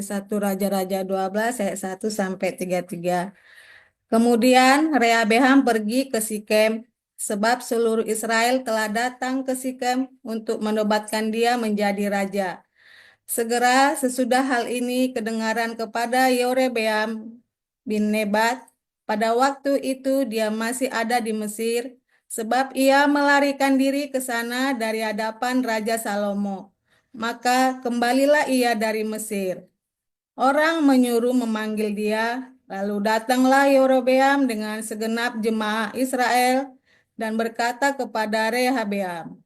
1 Raja-Raja 12 ayat 1 sampai 33. Kemudian Rehabeam pergi ke Sikem, sebab seluruh Israel telah datang ke Sikem untuk menobatkan dia menjadi raja. Segera sesudah hal ini kedengaran kepada Yerobeam bin Nebat. Pada waktu itu dia masih ada di Mesir, sebab ia melarikan diri ke sana dari hadapan Raja Salomo. Maka kembalilah ia dari Mesir. Orang menyuruh memanggil dia, lalu datanglah Yerobeam dengan segenap jemaah Israel dan berkata kepada Rehabeam,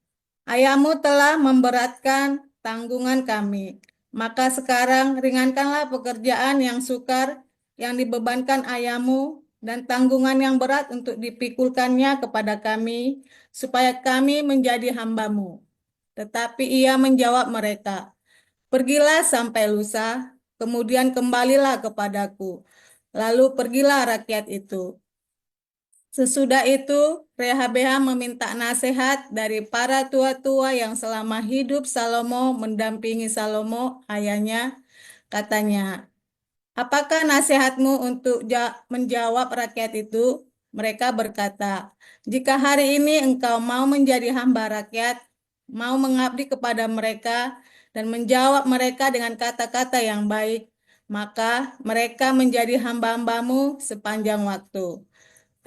"Ayahmu telah memberatkan tanggungan kami, maka sekarang ringankanlah pekerjaan yang sukar yang dibebankan ayahmu dan tanggungan yang berat untuk dipikulkannya kepada kami, supaya kami menjadi hambamu." Tetapi ia menjawab mereka, "Pergilah sampai lusa, kemudian kembalilah kepadaku." Lalu pergilah rakyat itu. Sesudah itu, Rehabeam meminta nasihat dari para tua-tua yang selama hidup Salomo mendampingi Salomo, ayahnya. Katanya, "Apakah nasihatmu untuk menjawab rakyat itu?" Mereka berkata, "Jika hari ini engkau mau menjadi hamba rakyat, mau mengabdi kepada mereka, dan menjawab mereka dengan kata-kata yang baik, maka mereka menjadi hamba-hambamu sepanjang waktu."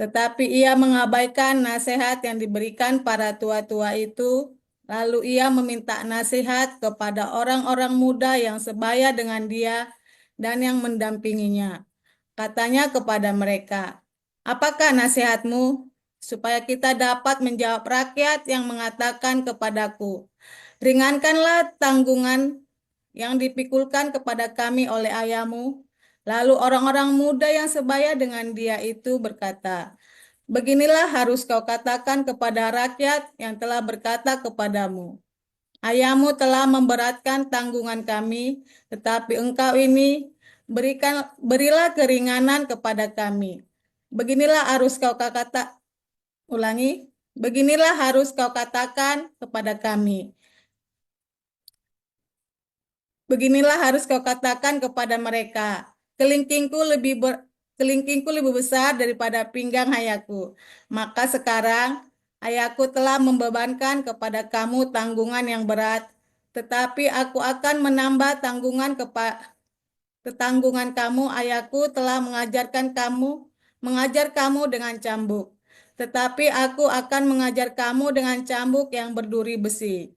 Tetapi ia mengabaikan nasihat yang diberikan para tua-tua itu. Lalu ia meminta nasihat kepada orang-orang muda yang sebaya dengan dia dan yang mendampinginya. Katanya kepada mereka, "Apakah nasihatmu supaya kita dapat menjawab rakyat yang mengatakan kepadaku, 'Ringankanlah tanggungan yang dipikulkan kepada kami oleh ayahmu'?" Lalu orang-orang muda yang sebaya dengan dia itu berkata, "Beginilah harus kau katakan kepada rakyat yang telah berkata kepadamu, 'Ayahmu telah memberatkan tanggungan kami, tetapi engkau ini berilah keringanan kepada kami.' Beginilah harus kau beginilah harus kau katakan kepada kami. Beginilah harus kau katakan kepada mereka, kelingkingku lebih besar daripada pinggang ayahku. Maka sekarang ayahku telah membebankan kepada kamu tanggungan yang berat, tetapi aku akan menambah tanggungan kamu. Ayahku telah mengajar kamu dengan cambuk, tetapi aku akan mengajar kamu dengan cambuk yang berduri besi."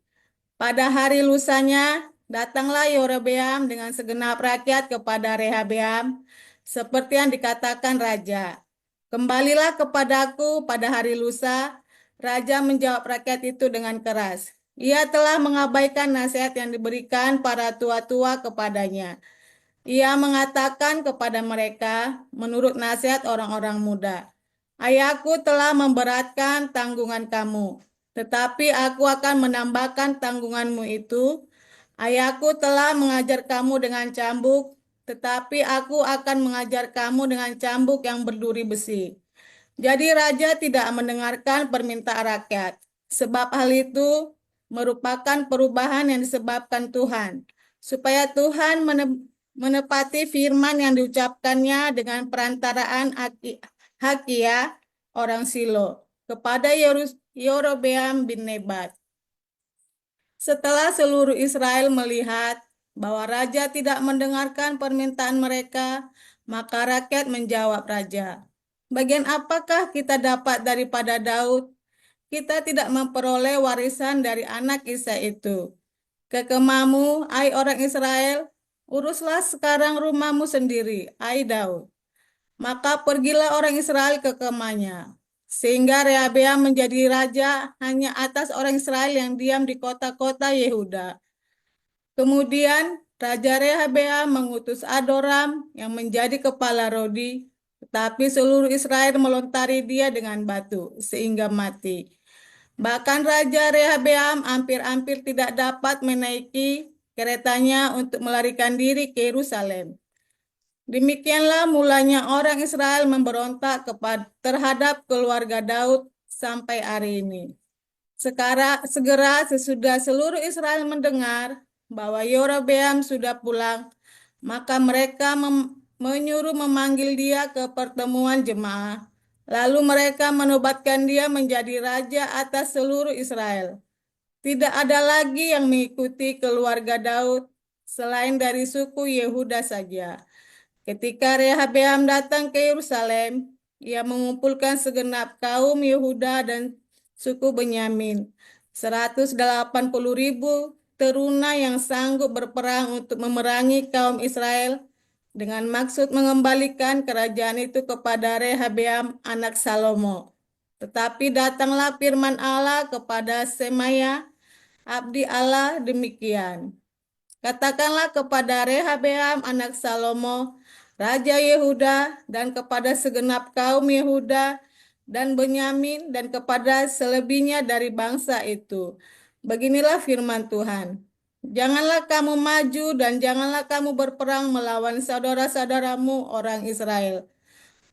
Pada hari lusanya, datanglah Yerobeam dengan segenap rakyat kepada Rehabeam, seperti yang dikatakan raja. "Kembalilah kepadaku pada hari lusa." Raja menjawab rakyat itu dengan keras. Ia telah mengabaikan nasihat yang diberikan para tua-tua kepadanya. Ia mengatakan kepada mereka menurut nasihat orang-orang muda, "Ayahku telah memberatkan tanggungan kamu, tetapi aku akan menambahkan tanggunganmu itu. Ayahku telah mengajar kamu dengan cambuk, tetapi aku akan mengajar kamu dengan cambuk yang berduri besi." Jadi raja tidak mendengarkan permintaan rakyat, sebab hal itu merupakan perubahan yang disebabkan Tuhan, supaya Tuhan menepati firman yang diucapkannya dengan perantaraan Hakia orang Silo kepada Yerobeam bin Nebat. Setelah seluruh Israel melihat bahwa raja tidak mendengarkan permintaan mereka, maka rakyat menjawab raja, "Bagian apakah kita dapat daripada Daud? Kita tidak memperoleh warisan dari anak Isai itu. Kekemahmu, hai orang Israel, uruslah sekarang rumahmu sendiri, hai Daud." Maka pergilah orang Israel ke kemahnya, sehingga Rehabeam menjadi raja hanya atas orang Israel yang diam di kota-kota Yehuda. Kemudian Raja Rehabeam mengutus Adoram yang menjadi kepala Rodi, tetapi seluruh Israel melontari dia dengan batu sehingga mati. Bahkan Raja Rehabeam hampir-hampir tidak dapat menaiki keretanya untuk melarikan diri ke Yerusalem. Demikianlah mulanya orang Israel memberontak terhadap keluarga Daud sampai hari ini. Segera sesudah seluruh Israel mendengar bahwa Yerobeam sudah pulang, Maka mereka menyuruh memanggil dia ke pertemuan jemaah. Lalu mereka menobatkan dia menjadi raja atas seluruh Israel. Tidak ada lagi yang mengikuti keluarga Daud selain dari suku Yehuda saja. Ketika Rehabeam datang ke Yerusalem, ia mengumpulkan segenap kaum Yehuda dan suku Benyamin, 180.000 teruna yang sanggup berperang untuk memerangi kaum Israel dengan maksud mengembalikan kerajaan itu kepada Rehabeam anak Salomo. Tetapi datanglah firman Allah kepada Semaya, abdi Allah demikian. Katakanlah kepada Rehabeam anak Salomo, Raja Yehuda, dan kepada segenap kaum Yehuda dan Benyamin, dan kepada selebihnya dari bangsa itu. Beginilah firman Tuhan. Janganlah kamu maju dan janganlah kamu berperang melawan saudara-saudaramu orang Israel.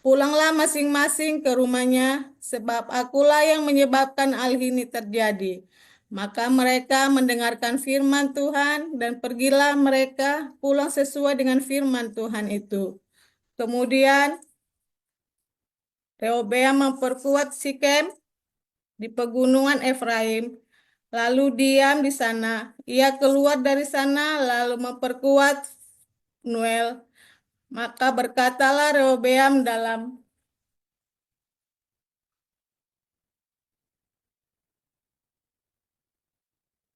Pulanglah masing-masing ke rumahnya, sebab akulah yang menyebabkan hal ini terjadi. Maka mereka mendengarkan firman Tuhan dan pergilah mereka pulang sesuai dengan firman Tuhan itu. Kemudian Rehobeam memperkuat Sikem di pegunungan Efraim, lalu diam di sana. Ia keluar dari sana lalu memperkuat Nuel. Maka berkatalah Rehobeam dalam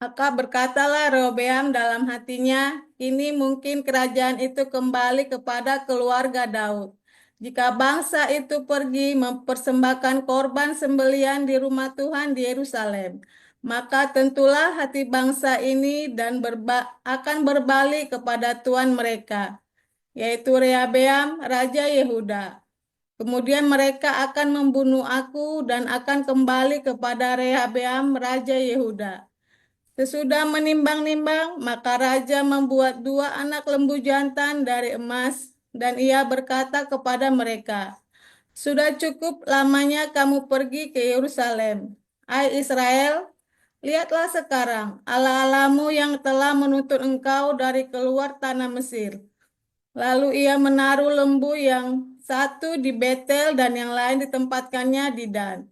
Maka berkatalah Rehobeam dalam hatinya, ini mungkin kerajaan itu kembali kepada keluarga Daud. Jika bangsa itu pergi mempersembahkan korban sembelian di rumah Tuhan di Yerusalem, maka tentulah hati bangsa ini dan akan berbalik kepada Tuhan mereka, yaitu Rehabeam, Raja Yehuda. Kemudian mereka akan membunuh aku dan akan kembali kepada Rehabeam, Raja Yehuda. Sesudah menimbang-nimbang, maka raja membuat 2 anak lembu jantan dari emas, dan ia berkata kepada mereka, sudah cukup lamanya kamu pergi ke Yerusalem. Hai Israel, lihatlah sekarang Allah-Allahmu yang telah menuntut engkau dari keluar tanah Mesir. Lalu ia menaruh lembu yang satu di Betel dan yang lain ditempatkannya di Dan.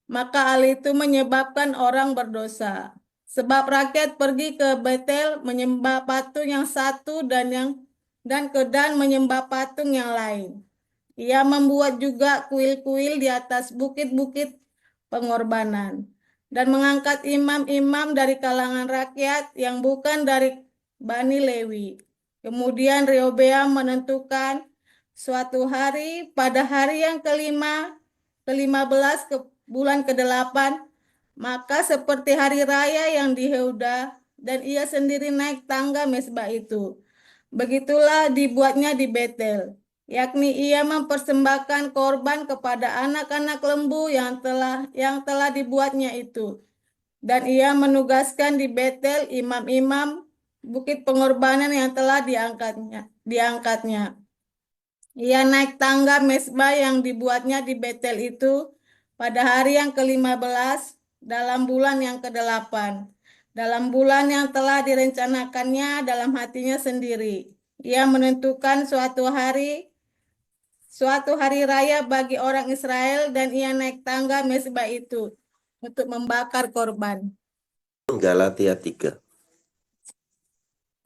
Maka hal itu menyebabkan orang berdosa. Sebab rakyat pergi ke Betel menyembah patung yang satu dan ke Dan menyembah patung yang lain. Ia membuat juga kuil-kuil di atas bukit-bukit pengorbanan dan mengangkat imam-imam dari kalangan rakyat yang bukan dari Bani Lewi. Kemudian Rehobeam menentukan suatu hari pada hari yang ke-15 ke bulan ke-8, maka seperti hari raya yang di Yehuda, dan ia sendiri naik tangga mezbah itu. Begitulah dibuatnya di Betel, yakni ia mempersembahkan korban kepada anak-anak lembu yang telah dibuatnya itu. Dan ia menugaskan di Betel imam-imam bukit pengorbanan yang telah diangkatnya. Ia naik tangga mezbah yang dibuatnya di Betel itu pada hari yang ke-15 dalam bulan yang ke-8. Dalam bulan yang telah direncanakannya dalam hatinya sendiri. Ia menentukan suatu hari raya bagi orang Israel dan ia naik tangga mezbah itu untuk membakar korban. Galatia 3.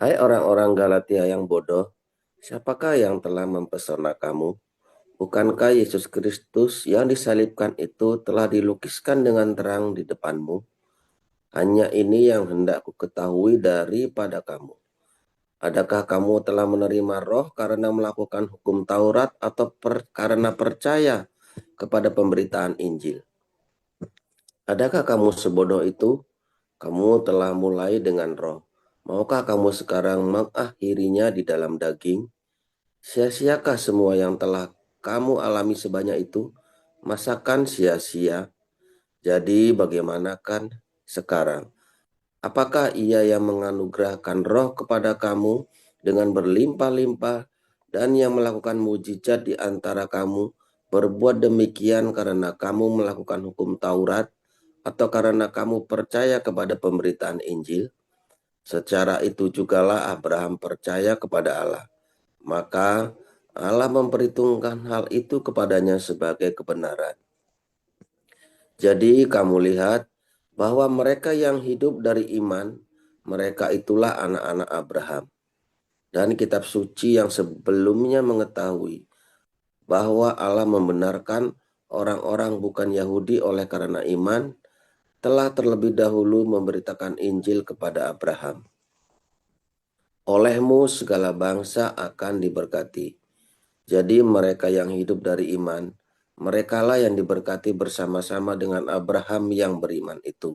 Hai orang-orang Galatia yang bodoh, siapakah yang telah mempesona kamu? Bukankah Yesus Kristus yang disalibkan itu telah dilukiskan dengan terang di depanmu? Hanya ini yang hendak ku ketahui daripada kamu. Adakah kamu telah menerima roh karena melakukan hukum Taurat atau karena percaya kepada pemberitaan Injil? Adakah kamu sebodoh itu? Kamu telah mulai dengan roh. Maukah kamu sekarang mengakhirinya di dalam daging? Sia-siakah semua yang telah kamu alami sebanyak itu? Masakan sia-sia? Jadi bagaimanakan sekarang? Apakah ia yang menganugerahkan roh kepada kamu dengan berlimpah-limpah dan yang melakukan mujizat di antara kamu berbuat demikian karena kamu melakukan hukum Taurat atau karena kamu percaya kepada pemberitaan Injil? Secara itu jugalah Abraham percaya kepada Allah, maka Allah memperhitungkan hal itu kepadanya sebagai kebenaran. Jadi kamu lihat bahwa mereka yang hidup dari iman, mereka itulah anak-anak Abraham. Dan kitab suci yang sebelumnya mengetahui bahwa Allah membenarkan orang-orang bukan Yahudi oleh karena iman, telah terlebih dahulu memberitakan Injil kepada Abraham. Olehmu segala bangsa akan diberkati. Jadi mereka yang hidup dari iman, merekalah yang diberkati bersama-sama dengan Abraham yang beriman itu.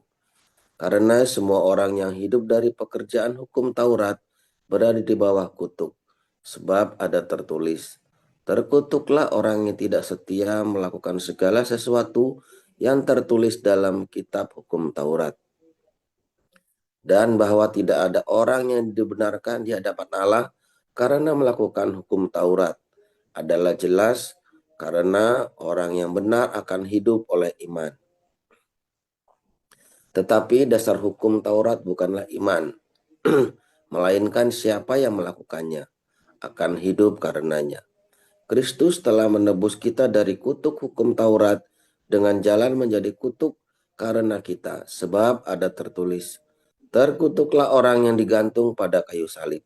Karena semua orang yang hidup dari pekerjaan hukum Taurat berada di bawah kutuk. Sebab ada tertulis, terkutuklah orang yang tidak setia melakukan segala sesuatu yang tertulis dalam kitab hukum Taurat. Dan bahwa tidak ada orang yang dibenarkan di hadapan Allah karena melakukan hukum Taurat adalah jelas karena orang yang benar akan hidup oleh iman. Tetapi dasar hukum Taurat bukanlah iman, melainkan siapa yang melakukannya akan hidup karenanya. Kristus telah menebus kita dari kutuk hukum Taurat dengan jalan menjadi kutuk karena kita, sebab ada tertulis, terkutuklah orang yang digantung pada kayu salib.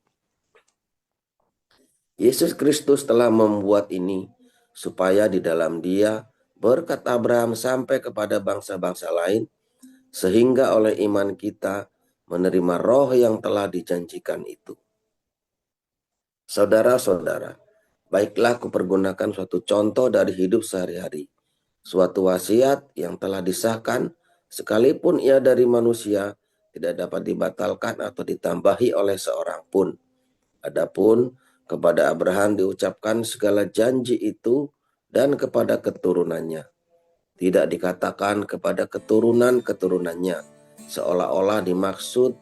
Yesus Kristus telah membuat ini supaya di dalam Dia berkat Abraham sampai kepada bangsa-bangsa lain, sehingga oleh iman kita menerima roh yang telah dijanjikan itu. Saudara-saudara, baiklah kupergunakan suatu contoh dari hidup sehari-hari, suatu wasiat yang telah disahkan, sekalipun ia dari manusia, tidak dapat dibatalkan atau ditambahi oleh seorang pun. Adapun kepada Abraham diucapkan segala janji itu dan kepada keturunannya. Tidak dikatakan kepada keturunan-keturunannya, seolah-olah dimaksud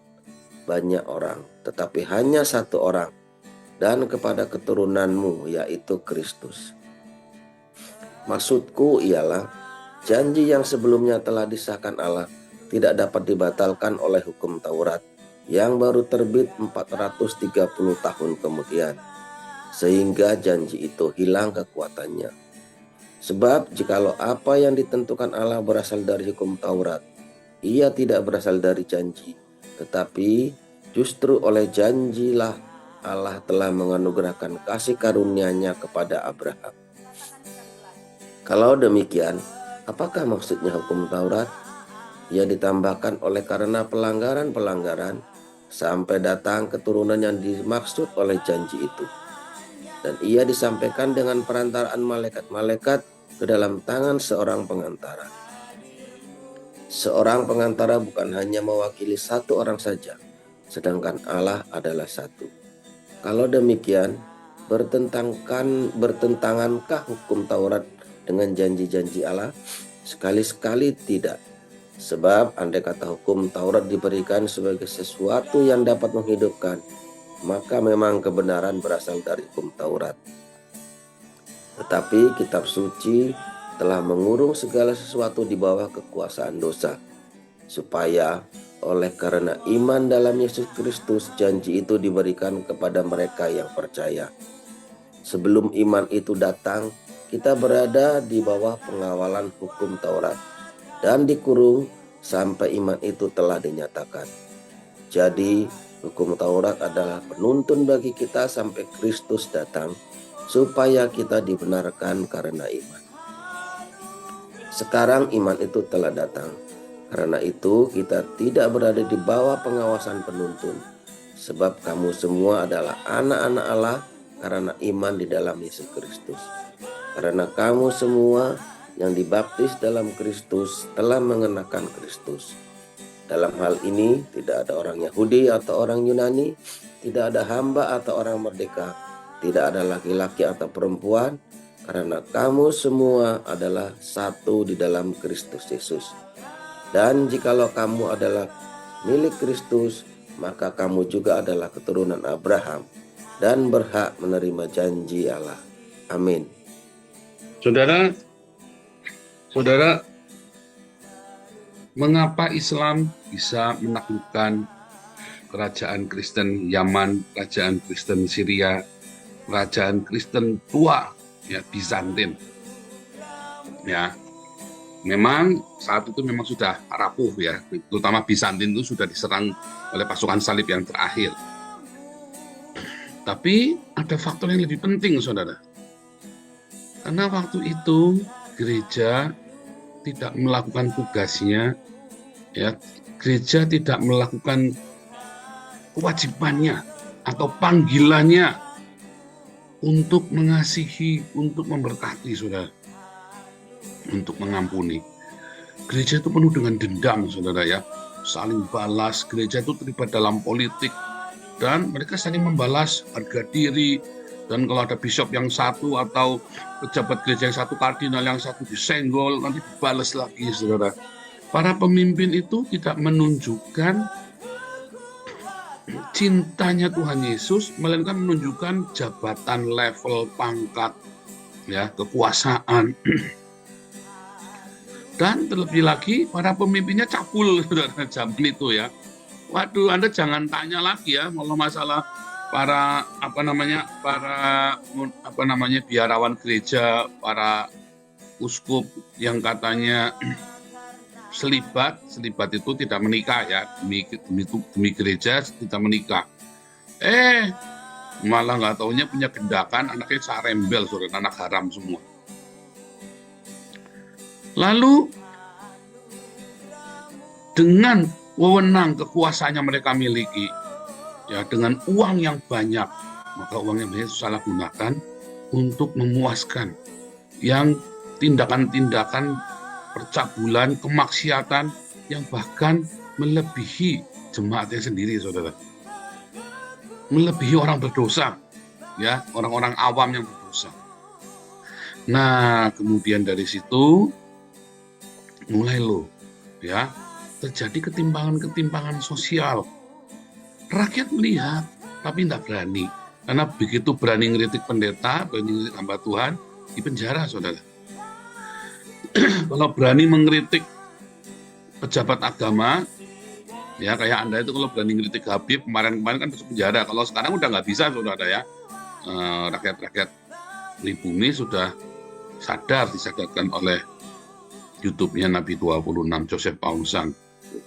banyak orang, tetapi hanya satu orang, dan kepada keturunanmu, yaitu Kristus. Maksudku ialah, janji yang sebelumnya telah disahkan Allah tidak dapat dibatalkan oleh hukum Taurat yang baru terbit 430 tahun kemudian, sehingga janji itu hilang kekuatannya. Sebab jikalau apa yang ditentukan Allah berasal dari hukum Taurat, ia tidak berasal dari janji, tetapi justru oleh janjilah Allah telah menganugerahkan kasih karunia-Nya kepada Abraham. Kalau demikian, apakah maksudnya hukum Taurat? Ia ditambahkan oleh karena pelanggaran-pelanggaran sampai datang keturunan yang dimaksud oleh janji itu. Dan ia disampaikan dengan perantaraan malaikat-malaikat ke dalam tangan seorang pengantara. Seorang pengantara bukan hanya mewakili satu orang saja, sedangkan Allah adalah satu. Kalau demikian, bertentangankah hukum Taurat dengan janji-janji Allah? Sekali-sekali tidak. Sebab andai kata hukum Taurat diberikan sebagai sesuatu yang dapat menghidupkan, maka memang kebenaran berasal dari hukum Taurat. Tetapi kitab suci telah mengurung segala sesuatu di bawah kekuasaan dosa, supaya oleh karena iman dalam Yesus Kristus, janji itu diberikan kepada mereka yang percaya. Sebelum iman itu datang, kita berada di bawah pengawalan hukum Taurat dan dikurung sampai iman itu telah dinyatakan. Jadi, hukum Taurat adalah penuntun bagi kita sampai Kristus datang, supaya kita dibenarkan karena iman. Sekarang iman itu telah datang. Karena itu kita tidak berada di bawah pengawasan penuntun, sebab kamu semua adalah anak-anak Allah karena iman di dalam Yesus Kristus. Karena kamu semua yang dibaptis dalam Kristus telah mengenakan Kristus. Dalam hal ini tidak ada orang Yahudi atau orang Yunani, tidak ada hamba atau orang merdeka, tidak ada laki-laki atau perempuan, karena kamu semua adalah satu di dalam Kristus Yesus. Dan jikalau kamu adalah milik Kristus, maka kamu juga adalah keturunan Abraham dan berhak menerima janji Allah. Amin. Saudara, mengapa Islam bisa menaklukkan kerajaan Kristen Yaman, kerajaan Kristen Syria, kerajaan Kristen tua, ya Bizantin. Ya, memang saat itu memang sudah rapuh ya, terutama Bizantin itu sudah diserang oleh pasukan salib yang terakhir. Tapi ada faktor yang lebih penting, saudara. Karena waktu itu gereja tidak melakukan tugasnya, ya, gereja tidak melakukan kewajibannya atau panggilannya untuk mengasihi, untuk memberkati, saudara, untuk mengampuni. Gereja itu penuh dengan dendam, saudara ya, saling balas. Gereja itu terlibat dalam politik dan mereka saling membalas harga diri. Dan kalau ada bishop yang satu atau pejabat gereja yang satu, kardinal yang satu disenggol, nanti dibalas lagi, saudara. Para pemimpin itu tidak menunjukkan cintanya Tuhan Yesus, melainkan menunjukkan jabatan, level, pangkat, ya, kekuasaan. Dan terlebih lagi para pemimpinnya cabul, saudara, zaman itu ya. Waduh, Anda jangan tanya lagi ya kalau masalah para biarawan gereja, para uskup yang katanya selibat itu tidak menikah ya, demi gereja tidak menikah. Malah nggak taunya punya gendakan, anaknya sarembel, saudara, anak haram semua. Lalu dengan wewenang kekuasaannya mereka miliki, ya, dengan uang yang banyak, maka uang yang banyak salah gunakan untuk memuaskan yang tindakan-tindakan percabulan, kemaksiatan yang bahkan melebihi jemaatnya sendiri, saudara. Melebihi orang berdosa, ya, orang-orang awam yang berdosa. Nah, kemudian dari situ mulai ya, terjadi ketimpangan sosial. Rakyat melihat, tapi tidak berani. Karena begitu berani ngeritik pendeta, berani ngeritik hamba Tuhan, dipenjara, saudara. Kalau berani mengkritik pejabat agama, ya kayak Anda itu kalau berani ngeritik Habib, kemarin kan masuk penjara. Kalau sekarang udah nggak bisa, saudara ya. Rakyat-rakyat pribumi sudah disadarkan oleh YouTube-nya Nabi 26, Joseph Paulsan.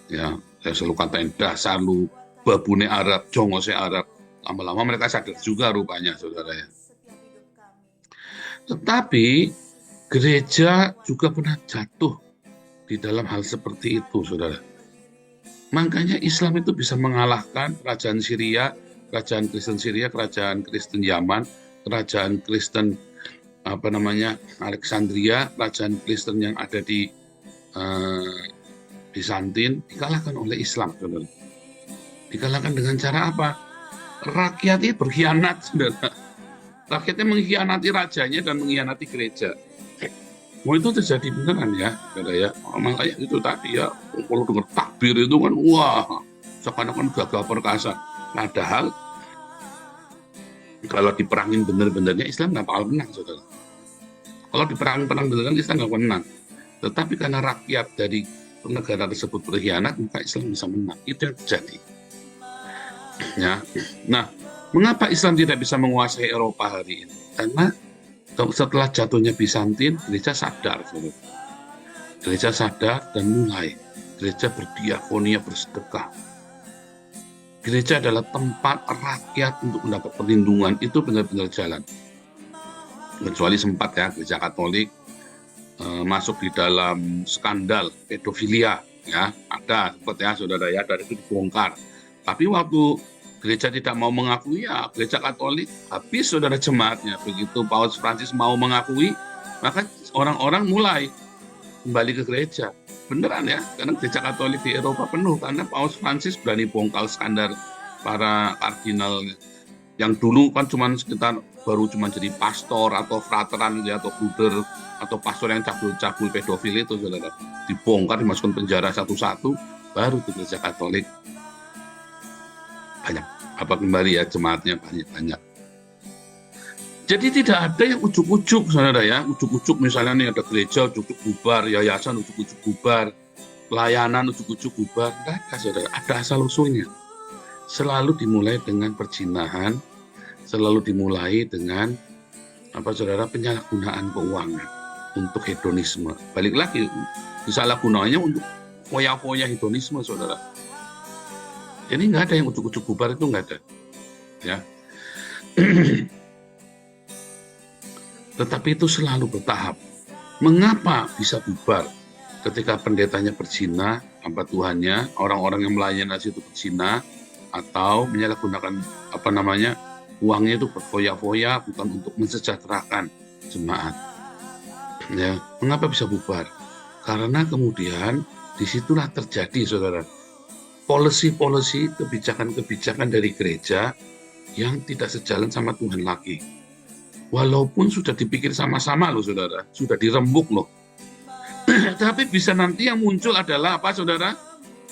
Ya, saya selalu katain, dasar lu babune Arab, jongose Arab. Lama-lama mereka sadar juga rupanya, saudara ya. Tetapi gereja juga pernah jatuh di dalam hal seperti itu, saudara. Makanya Islam itu bisa mengalahkan kerajaan Syria, kerajaan Kristen Syria, kerajaan Kristen Yaman, kerajaan Kristen Alexandria, kerajaan Kristen yang ada di Bizantin, dikalahkan oleh Islam, saudara. Dikalahkan dengan cara apa? Rakyatnya berkhianat, saudara. Rakyatnya mengkhianati rajanya dan mengkhianati gereja. Itu terjadi beneran ya, saudara ya. Makanya itu tadi ya, kalau dengar takbir itu kan, wah, seakan-akan gagah perkasa. Padahal kalau diperangin bener-benernya Islam nggak bakal menang, saudara. Kalau diperangin beneran Islam nggak menang. Tetapi karena rakyat dari negara tersebut berkhianat, maka Islam bisa menang. Itu yang terjadi. Ya. Nah, mengapa Islam tidak bisa menguasai Eropa hari ini? Karena setelah jatuhnya Bizantin, gereja sadar, saudara. Gereja sadar dan mulai. Gereja berdiakonia, bersedekah. Gereja adalah tempat rakyat untuk mendapat perlindungan. Itu benar-benar jalan. Kecuali sempat ya, gereja Katolik masuk di dalam skandal pedofilia. Ya, ada sempat ya, saudara ya, dari itu dibongkar. Tapi waktu gereja tidak mau mengakui, ya gereja Katolik habis, saudara, jemaatnya. Begitu Paus Francis mau mengakui, maka orang-orang mulai kembali ke gereja. Beneran ya, karena gereja Katolik di Eropa penuh, karena Paus Francis berani bongkar skandal para kardinal yang dulu kan baru cuma jadi pastor atau frateran gitu, atau bruder atau pastor yang cabul-cabul pedofil itu, saudara. Dibongkar, dimasukkan penjara satu-satu, baru di gereja Katolik banyak kembali ya, jemaatnya banyak. Jadi tidak ada yang ujuk-ujuk, saudara ya, ujuk-ujuk misalnya nih ada gereja ujuk-ujuk bubar, yayasan ujuk-ujuk bubar, pelayanan ujuk-ujuk bubar, enggak ada, saudara. Ada asal usulnya. Selalu dimulai dengan perjinahan, selalu dimulai dengan saudara, penyalahgunaan keuangan untuk hedonisme. Balik lagi, disalahgunakannya untuk foya-foya hedonisme, saudara. Jadi nggak ada yang ujuk-ujuk bubar, itu nggak ada. Ya. Tetapi itu selalu bertahap. Mengapa bisa bubar? Ketika pendetanya berzina, hamba Tuhannya, orang-orang yang melayani itu berzina, atau menyalahgunakan uangnya itu berfoya-foya, bukan untuk mensejahterakan jemaat. Ya, mengapa bisa bubar? Karena kemudian disitulah terjadi, saudara, policy-policy, kebijakan-kebijakan dari gereja yang tidak sejalan sama Tuhan lagi. Walaupun sudah dipikir sama-sama loh, saudara, sudah dirembuk loh. Tapi bisa nanti yang muncul adalah apa, saudara?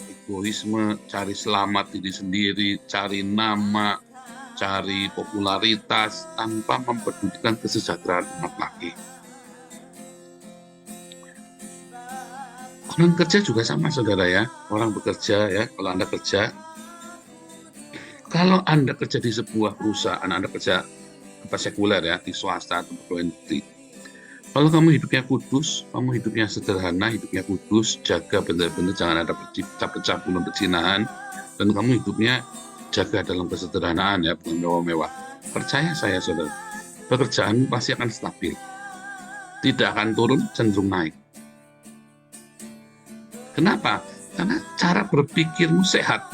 Egoisme, cari selamat diri sendiri, cari nama, cari popularitas, tanpa mempedulikan kesejahteraan umat lagi. Orang kerja juga sama, saudara ya. Orang bekerja ya, kalau Anda kerja, kalau Anda kerja di sebuah perusahaan, Anda kerja sekuler ya, di swasta atau pegawai negeri. Kalau kamu hidupnya kudus, kamu hidupnya sederhana, hidupnya kudus, jaga benar-benar jangan ada pecah-pecah puluh perzinahan, dan kamu hidupnya jaga dalam kesederhanaan ya, bukan mewah-mewah. Percaya saya, saudara, pekerjaanmu pasti akan stabil, tidak akan turun, cenderung naik. Kenapa? Karena cara berpikirmu sehat.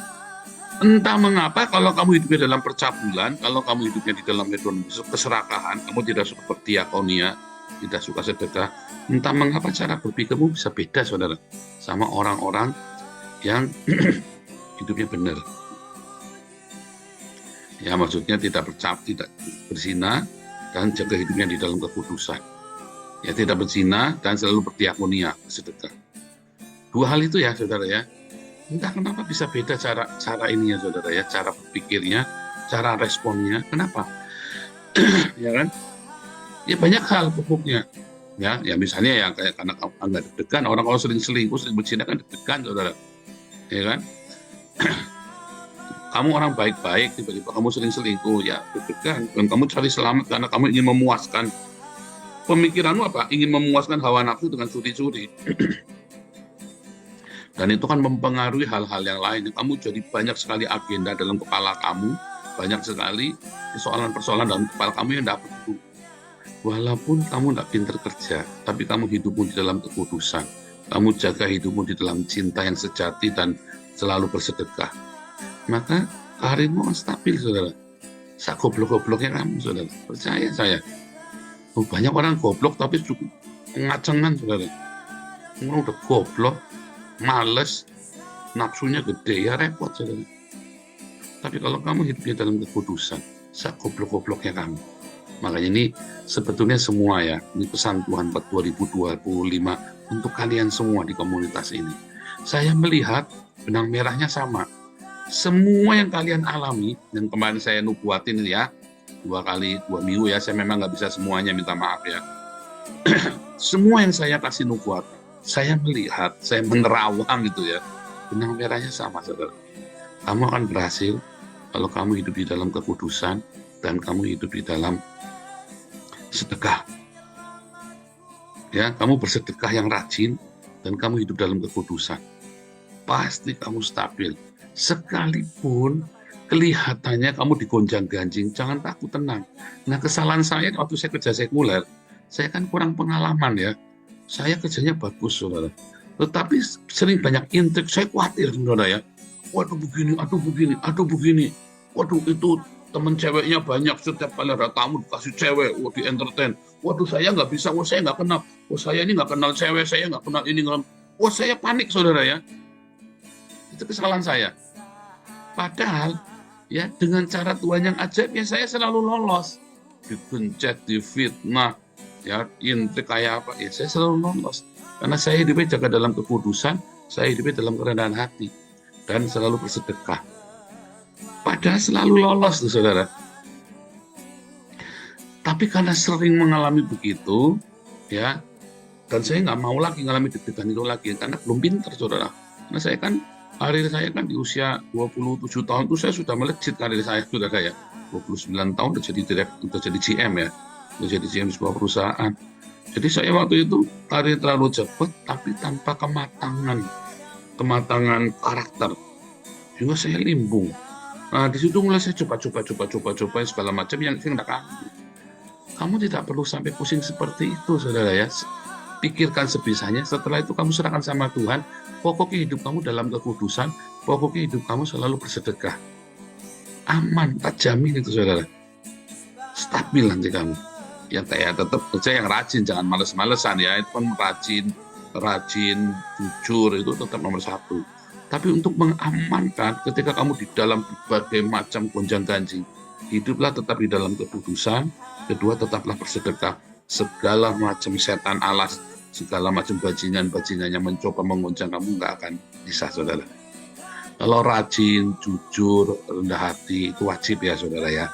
Entah mengapa kalau kamu hidupnya dalam percabulan, kalau kamu hidupnya di dalam keserakahan, kamu tidak suka berdiakonia, tidak suka sedekah, entah mengapa cara berpikirmu bisa beda, saudara, sama orang-orang yang hidupnya benar. Ya, maksudnya tidak berzina dan jaga hidupnya di dalam kekudusan. Ya, tidak berzina dan selalu berdiakonia, sedekah. Dua hal itu ya, saudara ya. Entah kenapa bisa beda cara ininya, saudara ya, cara berpikirnya, cara responnya. Kenapa? Ya kan? Ya banyak hal pokoknya. Ya misalnya ya kayak karena nggak deg-degan, orang kalau sering selingkuh, sering berzina kan deg-degan, saudara. Ya kan? Kamu orang baik-baik, tiba-tiba kamu sering selingkuh, ya deg-degan. Dan kamu cari selamat karena kamu ingin memuaskan. Pemikiranmu apa? Ingin memuaskan hawa nafsu dengan curi-curi. Dan itu kan mempengaruhi hal-hal yang lain. Kamu jadi banyak sekali agenda dalam kepala kamu, banyak sekali persoalan-persoalan dalam kepala kamu yang dapat itu. Walaupun kamu tidak pintar kerja, tapi kamu hidupmu di dalam kekudusan. Kamu jaga hidupmu di dalam cinta yang sejati dan selalu bersedekah. Maka karirmu akan stabil, saudara. Sak goblok-gobloknya kamu, saudara. Percaya saya. Banyak orang goblok tapi cukup ngacengan, saudara. Orang udah goblok, males, nafsunya gede, ya repot, saudara. Tapi kalau kamu hidupnya dalam kekudusan, sak goblok-gobloknya kamu. Makanya ini sebetulnya semua ya, ini pesan Tuhan 2025 untuk kalian semua di komunitas ini. Saya melihat benang merahnya sama. Semua yang kalian alami, dan kemarin saya nubuatin ya, 2 minggu ya, saya memang nggak bisa semuanya, minta maaf ya. Semua yang saya kasih nubuat, saya melihat, saya menerawang gitu ya, benang merahnya sama, saudara. Kamu akan berhasil kalau kamu hidup di dalam kekudusan dan kamu hidup di dalam sedekah. Ya, kamu bersedekah yang rajin dan kamu hidup dalam kekudusan. Pasti kamu stabil. Sekalipun kelihatannya kamu digonjang-ganjing, jangan takut, tenang. Nah, kesalahan saya waktu saya kerja sekuler, saya kan kurang pengalaman ya. Saya kerjanya bagus, saudara. Tetapi sering banyak intrik, saya khawatir, saudara ya. Waduh begini, aduh begini, aduh begini. Waduh itu teman ceweknya banyak, setiap kali ada tamu dikasih cewek, di entertain. Waduh saya nggak bisa, saya nggak kenal. Saya ini nggak kenal cewek, saya nggak kenal ini. Saya panik, saudara ya. Itu kesalahan saya. Padahal ya dengan cara Tuhan yang ajaib ya saya selalu lolos. Digencet, difitnah, ya intrik kayak apa, ya saya selalu lolos. Karena saya hidupnya jaga dalam kekudusan, saya hidupnya dalam kerendahan hati, dan selalu bersedekah. Padahal selalu lolos tuh, saudara. Tapi karena sering mengalami begitu, ya, dan saya nggak mau lagi mengalami deg-degan itu lagi, karena belum pintar, saudara. Karena saya kan Karir saya kan di usia 27 tahun itu saya sudah melejit karir saya, saudara ya. 29 tahun udah jadi GM ya, udah jadi GM di sebuah perusahaan. Jadi saya waktu itu karir terlalu cepat, tapi tanpa kematangan karakter, sehingga saya limbung. Nah, di situ mulai saya coba segala macam yang saya nggak kamu. Kamu tidak perlu sampai pusing seperti itu, saudara ya. Pikirkan sebisanya, setelah itu kamu serahkan sama Tuhan. Pokoknya hidup kamu dalam kekudusan, pokoknya hidup kamu selalu bersedekah. Aman, tak jamin itu, saudara. Stabil nanti kamu. Yang kayak tetap kerja yang rajin, jangan males-malesan ya. Itu kan rajin, jujur, itu tetap nomor satu. Tapi untuk mengamankan ketika kamu di dalam berbagai macam gonjang-ganjing, hiduplah tetap di dalam kekudusan. Kedua, tetaplah bersedekah. Segala macam setan alas, segala macam bajingan-bajingan yang mencoba mengoncang kamu nggak akan bisa, saudara. Kalau rajin, jujur, rendah hati, itu wajib ya, saudara ya.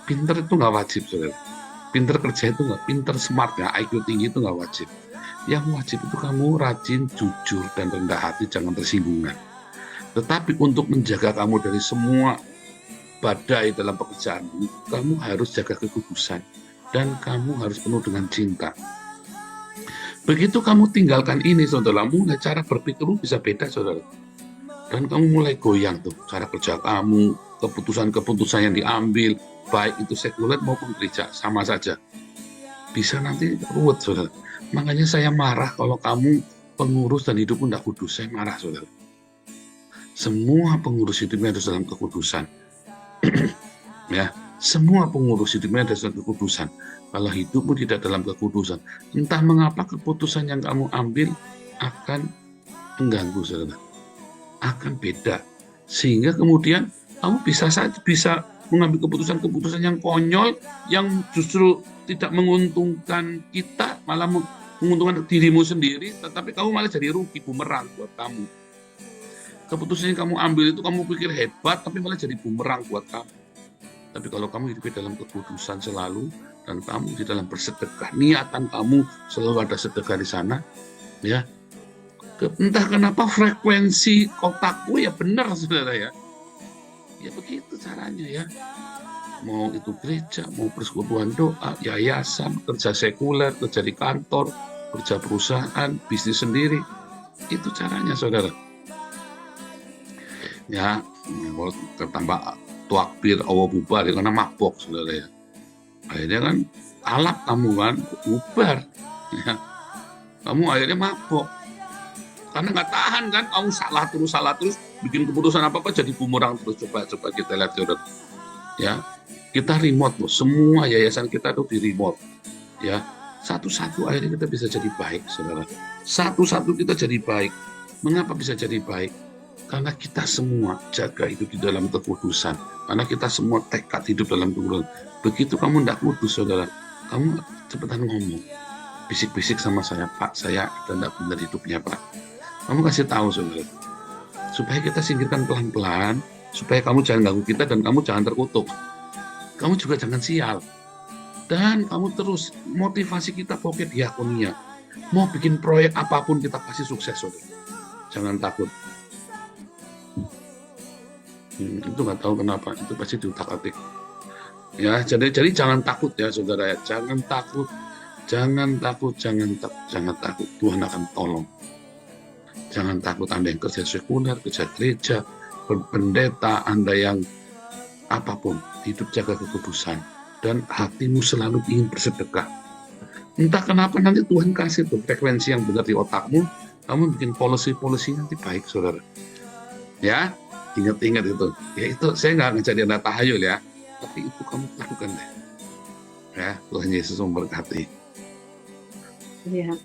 Pinter itu nggak wajib, saudara. Pinter kerja itu nggak, pinter smart ya, IQ tinggi itu nggak wajib. Yang wajib itu kamu rajin, jujur, dan rendah hati, jangan tersinggungan. Tetapi untuk menjaga kamu dari semua badai dalam pekerjaanmu, kamu harus jaga kekudusan. Dan kamu harus penuh dengan cinta. Begitu kamu tinggalkan ini, saudara, mulai cara berpikirmu bisa beda, saudara. Dan kamu mulai goyang tuh, cara kerja kamu, keputusan-keputusan yang diambil, baik itu sekuler maupun gereja, sama saja. Bisa nanti ruwet, saudara. Makanya saya marah kalau kamu pengurus dan hidupmu tidak kudus. Saya marah, saudara. Semua pengurus hidupnya harus dalam kekudusan. Ya. Semua pengurus hidupnya ada dalam kekudusan. Kalau hidupmu tidak dalam kekudusan, entah mengapa keputusan yang kamu ambil akan mengganggu, saudara. Akan beda. Sehingga kemudian kamu bisa mengambil keputusan-keputusan yang konyol, yang justru tidak menguntungkan kita, malah menguntungkan dirimu sendiri, tetapi kamu malah jadi rugi, bumerang buat kamu. Keputusan yang kamu ambil itu kamu pikir hebat, tapi malah jadi bumerang buat kamu. Tapi kalau kamu hidup dalam kekudusan selalu, dan kamu di dalam bersedekah, niatan kamu selalu ada sedekah di sana, ya. Entah kenapa frekuensi otakku ya benar, saudara ya. Ya begitu caranya ya. Mau itu gereja, mau persekutuan doa, yayasan, kerja sekuler, kerja di kantor, kerja perusahaan, bisnis sendiri. Itu caranya, saudara. Ya, kalau tambah takbir Allah bubar karena mabok, saudara ya. Akhirnya kan alap kamu kan bubar ya. Kamu akhirnya mabok karena nggak tahan kan, kamu salah terus bikin keputusan apa jadi bumerang terus. Coba kita lihat, saudara ya. Kita remote loh, semua yayasan kita tuh di remote ya. Satu-satu akhirnya kita bisa jadi baik, saudara. Satu-satu kita jadi baik. Mengapa bisa jadi baik? Karena kita semua jaga hidup di dalam kekudusan. Karena kita semua tekad hidup dalam kekudusan. Begitu kamu tidak kudus, saudara, kamu cepetan ngomong. Bisik-bisik sama saya, Pak, saya tidak benar hidupnya, Pak. Kamu kasih tahu, saudara. Supaya kita singkirkan pelan-pelan, supaya kamu jangan ganggu kita dan kamu jangan terkutuk. Kamu juga jangan sial. Dan kamu terus motivasi kita pokoknya diakonia. Mau bikin proyek apapun kita pasti sukses, saudara. Jangan takut. Itu nggak tahu kenapa, itu pasti diutak-atik ya. Jadi jangan takut ya, saudara ya. Jangan takut. Tuhan akan tolong. Jangan takut. Anda yang kerja sekuler, kerja gereja, pendeta, Anda yang apapun, hidup jaga kekudusan dan hatimu selalu ingin bersedekah. Entah kenapa nanti Tuhan kasih tuh frekuensi yang benar di otakmu, kamu bikin policy nanti baik, saudara ya. Ingat itu. Ya itu saya nggak ngejadi Anda tahayul ya. Tapi itu kamu lakukan deh. Ya, Tuhan Yesus memberkati. Iya.